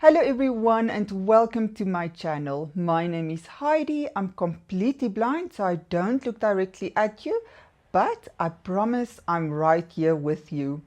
Hello everyone and welcome to my channel. My name is Heidi. I'm completely blind, so I don't look directly at you, but I promise I'm right here with you.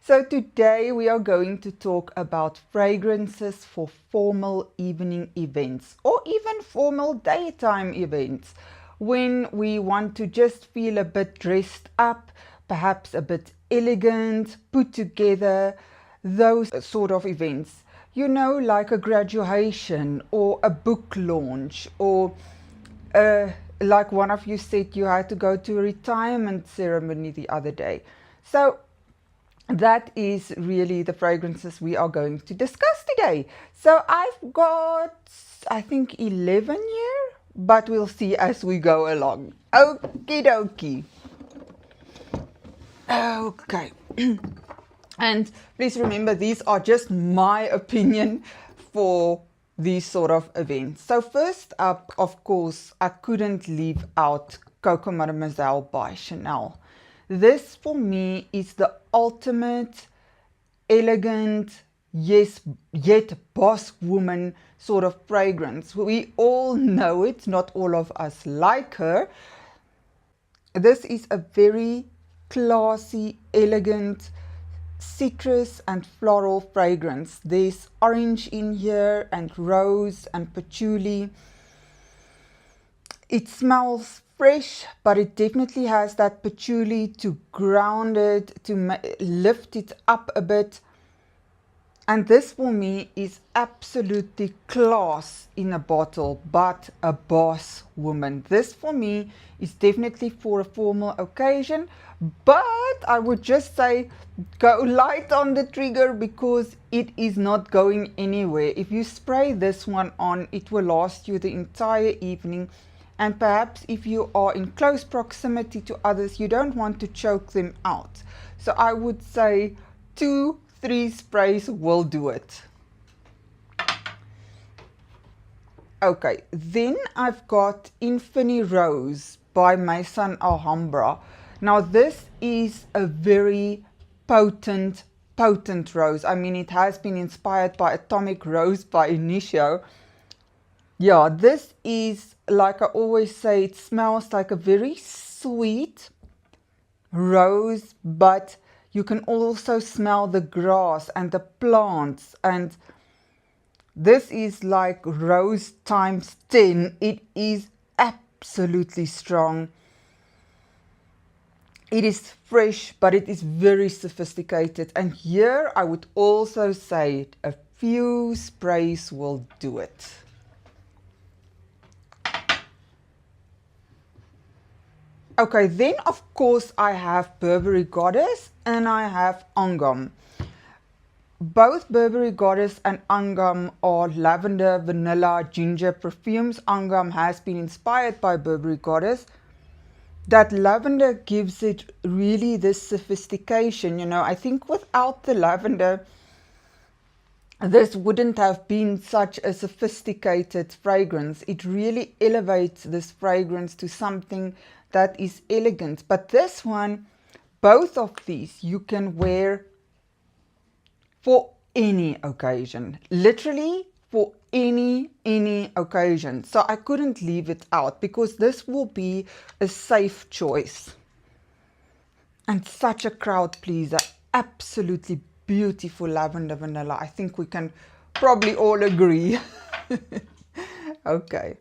So today we are going to talk about fragrances for formal evening events or even formal daytime events when we want to just feel a bit dressed up, perhaps a bit elegant, put together, those sort of events. You know, like a graduation or a book launch or like one of you said you had to go to a retirement ceremony the other day. So that is really the fragrances we are going to discuss today. So I've got, I think, 11 here, but we'll see as we go along. Okie dokie. Okay. And please remember, these are just my opinion for these sort of events. So first up, of course, I couldn't leave out Coco Mademoiselle by Chanel. This for me is the ultimate elegant, yes, yet boss woman sort of fragrance. We all know it, not all of us like her. This is a very classy, elegant, citrus and floral fragrance. There's orange in here and rose and patchouli. It smells fresh, but it definitely has that patchouli to ground it, to lift it up a bit. And this for me is absolutely class in a bottle, but a boss woman. This for me is definitely for a formal occasion, but I would just say go light on the trigger because it is not going anywhere. If you spray this one on, it will last you the entire evening. And perhaps if you are in close proximity to others, you don't want to choke them out. So I would say 2-3 sprays will do it. Okay, then I've got Infinity Rose by Maison Alhambra. Now this is a very potent rose. I mean, it has been inspired by Atomic Rose by Initio. Yeah, this is, like I always say, it smells like a very sweet rose, but you can also smell the grass and the plants, and this is like rose times 10. It is absolutely strong. It is fresh, but it is very sophisticated. And here I would also say a few sprays will do it. Okay, then of course I have Burberry Goddess and I have Angam. Both Burberry Goddess and Angam are lavender, vanilla, ginger perfumes. Angam has been inspired by Burberry Goddess. That lavender gives it really this sophistication. You know, I think without the lavender, this wouldn't have been such a sophisticated fragrance. It really elevates this fragrance to something that is elegant. But this one, both of these, you can wear for any occasion, literally for any occasion. So I couldn't leave it out because this will be a safe choice and such a crowd pleaser. Absolutely beautiful lavender vanilla. I think we can probably all agree. Okay,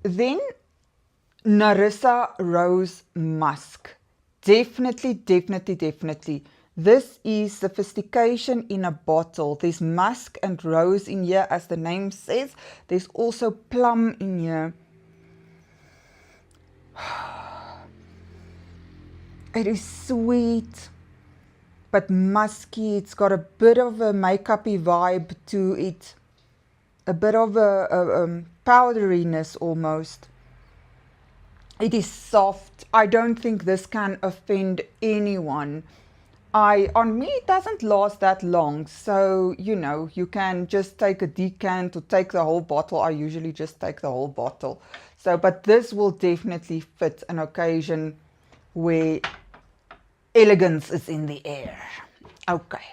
then Narissa Rose Musk. Definitely. This is sophistication in a bottle. There's musk and rose in here, as the name says. There's also plum in here. It is sweet, but musky. It's got a bit of a makeup-y vibe to it. A bit of a powderiness almost. It is soft. I don't think this can offend anyone. On me, it doesn't last that long. So, you know, you can just take a decant or take the whole bottle. I usually just take the whole bottle. So, but this will definitely fit an occasion where elegance is in the air. Okay.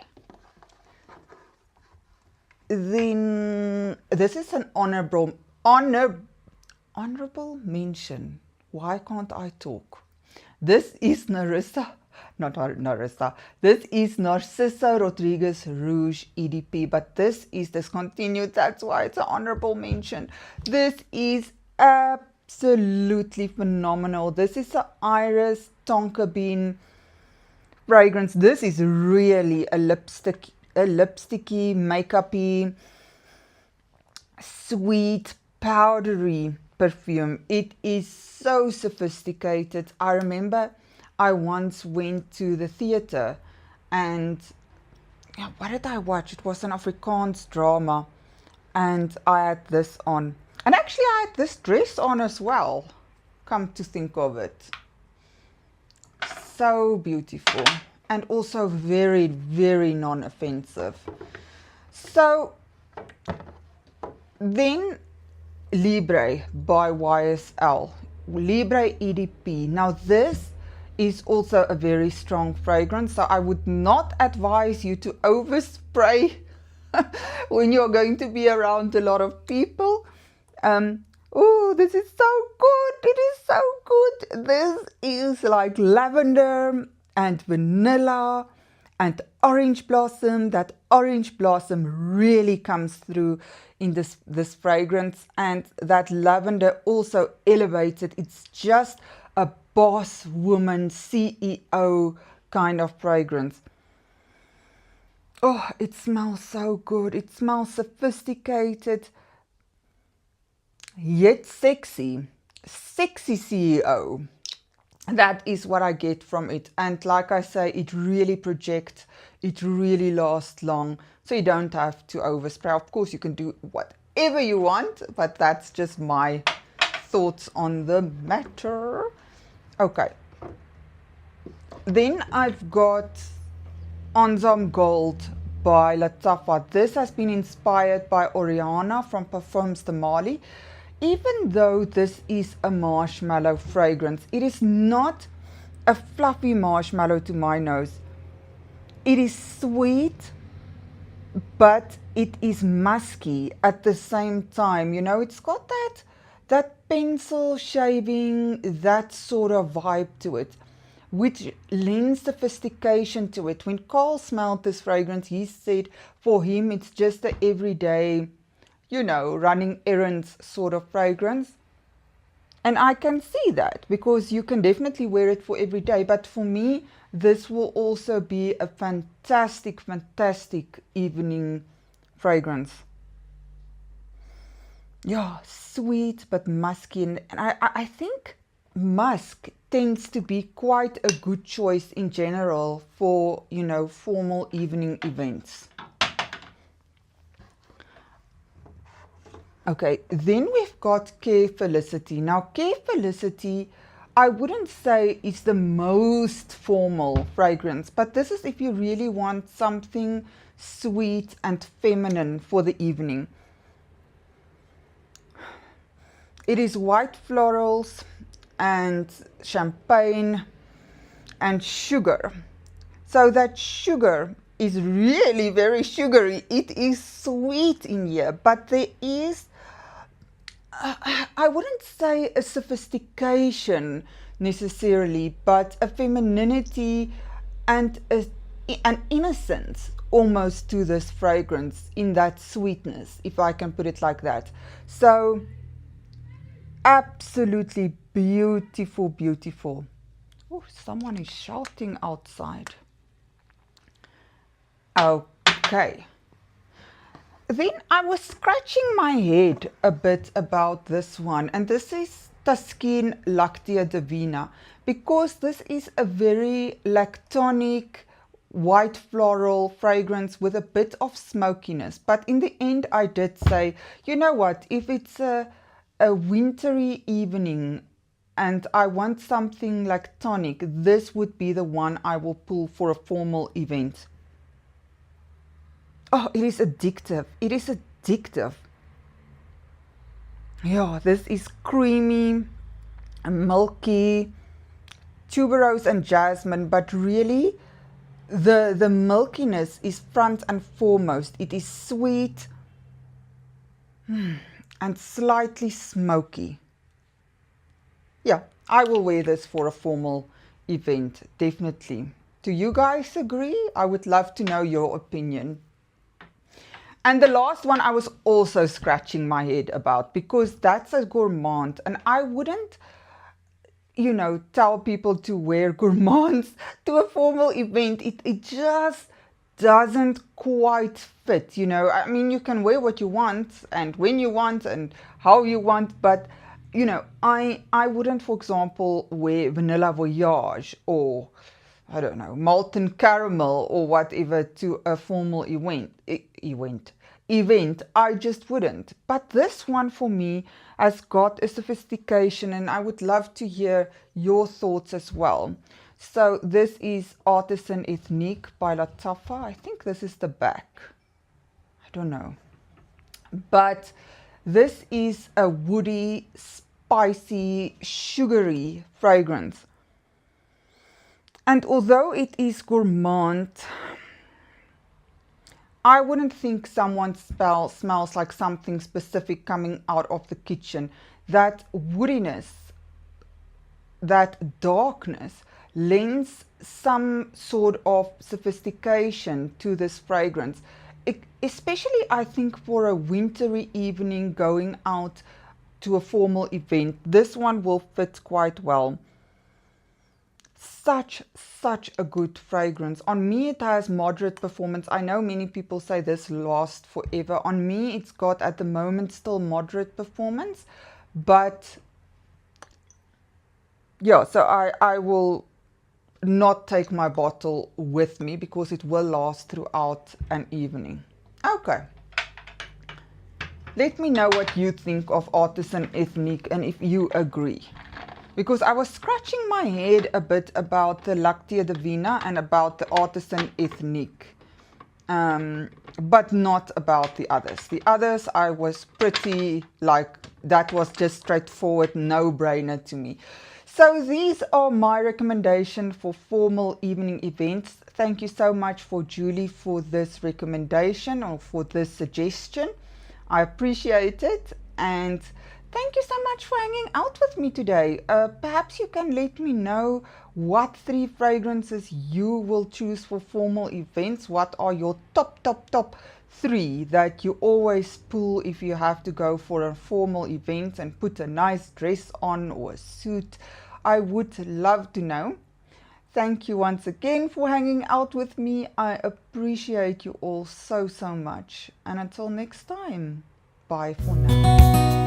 then this is an honorable mention. Why can't I talk? This is Narissa, not Narissa. This is Narcissa Rodriguez Rouge EDP, but this is discontinued. That's why it's an honorable mention. This is absolutely phenomenal. This is an Iris Tonka Bean fragrance. This is really a lipsticky, makeupy, sweet, powdery perfume. It is so sophisticated. I remember I once went to the theater and what did I watch? It was an Afrikaans drama and I had this on. And actually I had this dress on as well, come to think of it. So beautiful and also very, very non-offensive. So then Libre by YSL, Libre EDP. Now this is also a very strong fragrance, so I would not advise you to overspray when you're going to be around a lot of people. Oh, this is so good. It is so good. This is like lavender and vanilla and orange blossom. That orange blossom really comes through in this fragrance, and that lavender also elevated. It's just a boss woman CEO kind of fragrance. Oh, it smells so good. It smells sophisticated, yet sexy. Sexy CEO. That is what I get from it. And like I say, it really projects. It really lasts long. So you don't have to overspray. Of course, you can do whatever you want, but that's just my thoughts on the matter. Okay. Then I've got Ensemble Gold by Lattafa. This has been inspired by Oriana from Parfums de Mali. Even though this is a marshmallow fragrance, it is not a fluffy marshmallow to my nose. It is sweet, but it is musky at the same time. You know, it's got that pencil shaving, that sort of vibe to it, which lends sophistication to it. When Carl smelled this fragrance, he said for him it's just an everyday, you know, running errands sort of fragrance. And I can see that because you can definitely wear it for every day. But for me, this will also be a fantastic, fantastic evening fragrance. Yeah, sweet but musky. And I think musk tends to be quite a good choice in general for, you know, formal evening events. Okay, then we've got Care Felicity. Now, Care Felicity, I wouldn't say is the most formal fragrance, but this is if you really want something sweet and feminine for the evening. It is white florals and champagne and sugar. So that sugar is really very sugary. It is sweet in here, but there is I wouldn't say a sophistication necessarily, but a femininity and an innocence almost to this fragrance in that sweetness, if I can put it like that. So absolutely beautiful, beautiful. Oh, someone is shouting outside. Okay. Then I was scratching my head a bit about this one, and this is Taskeen Lactea Divina, because this is a very lactonic white floral fragrance with a bit of smokiness. But in the end, I did say, you know what, if it's a wintry evening and I want something lactonic, this would be the one I will pull for a formal event. Oh, it is addictive. It is addictive. Yeah, this is creamy, milky, tuberose and jasmine, but really the milkiness is front and foremost. It is sweet, and slightly smoky. Yeah, I will wear this for a formal event, definitely. Do you guys agree? I would love to know your opinion. And the last one I was also scratching my head about, because that's a gourmand and I wouldn't, tell people to wear gourmands to a formal event. It just doesn't quite fit, I mean, you can wear what you want and when you want and how you want, but I wouldn't, for example, wear Vanilla Voyage or I don't know, molten caramel or whatever to a formal event. I just wouldn't. But this one for me has got a sophistication, and I would love to hear your thoughts as well. So this is Artisan Ethnique by Lattafa. I think this is the back. I don't know. But this is a woody, spicy, sugary fragrance. And although it is gourmand, I wouldn't think someone smells like something specific coming out of the kitchen. That woodiness, that darkness lends some sort of sophistication to this fragrance. Especially, I think, for a wintry evening going out to a formal event, this one will fit quite well. Such a good fragrance. On me it has moderate performance. I know many people say this lasts forever. On me it's got at the moment still moderate performance, but yeah, so I will not take my bottle with me because it will last throughout an evening. Okay, let me know what you think of Artisan Ethnique and if you agree. Because I was scratching my head a bit about the Lactia Divina and about the Artisan Ethnique, but not about the others. The others I was pretty like, that was just straightforward, no-brainer to me. So these are my recommendation for formal evening events. Thank you so much for Julie for this recommendation or for this suggestion. I appreciate it, and thank you so much for hanging out with me today. Perhaps you can let me know what 3 fragrances you will choose for formal events. What are your top 3 that you always pull if you have to go for a formal event and put a nice dress on or a suit? I would love to know. Thank you once again for hanging out with me. I appreciate you all so much. And until next time, bye for now.